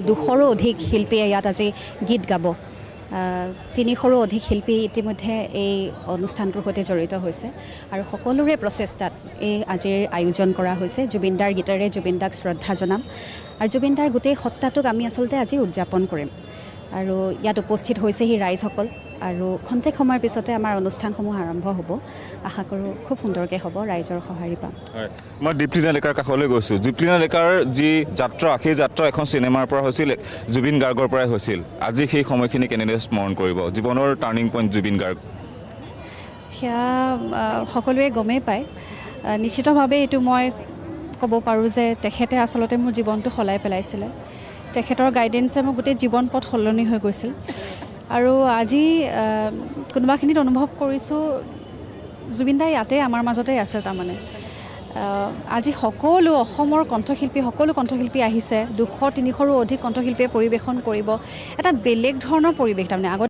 200ৰো অধিক শিল্পীয়ে ইয়াত আজি গীত গাব 300ৰো অধিক শিল্পী ইতিমধ্যে এই অনুষ্ঠানটোৰ সৈতে জড়িত হৈছে আৰু সকলোৰে প্ৰচেষ্টাত এই আজিৰ আয়োজন কৰা হৈছে জুবিনদাৰ গীতেৰে জুবিনদাক শ্ৰদ্ধা জনাম আৰু জুবিনদাৰ গোটেই সত্তাটোক আমি আচলতে আজি উদযাপন কৰিম আৰু ইয়াত উপস্থিত হৈছেহি ৰাইজসকল আৰু খন্তেক সময়ৰ পিছতে আমাৰ অনুষ্ঠানসমূহ আৰম্ভ হ'ব আশা কৰোঁ খুব সুন্দৰকৈ হ'ব ৰাইজৰ সঁহাৰি পাম মই দীপ্লিনা ডেকাৰ কাষলৈ গৈছোঁ দীপ্লিনা ডেকাৰ যি যাত্ৰা সেই যাত্ৰা এখন চিনেমাৰ পৰা হৈছিল জুবিন গাৰ্গৰ পৰাই হৈছিল আজি সেই সময়খিনি কেনেদৰে স্মৰণ কৰিব জীৱনৰ টাৰ্ণিং পইণ্ট জুবিন গাৰ্গ সেয়া সকলোৱে গমেই পায় নিশ্চিতভাৱে এইটো মই ক'ব পাৰোঁ যে তেখেতে আচলতে মোৰ জীৱনটো সলাই পেলাইছিলে তেখেতৰ গাইডেন্সে মোৰ গোটেই জীৱন পথ সলনি হৈ গৈছিল আৰু আজি কোনোবাখিনিত অনুভৱ কৰিছোঁ জুবিনদা ইয়াতে আমাৰ মাজতে আছে তাৰমানে আজি সকলো অসমৰ কণ্ঠশিল্পী সকলো কণ্ঠশিল্পী আহিছে 200-300ৰো অধিক কণ্ঠশিল্পীয়ে পৰিৱেশন কৰিব এটা বেলেগ ধৰণৰ পৰিৱেশ তাৰমানে আগত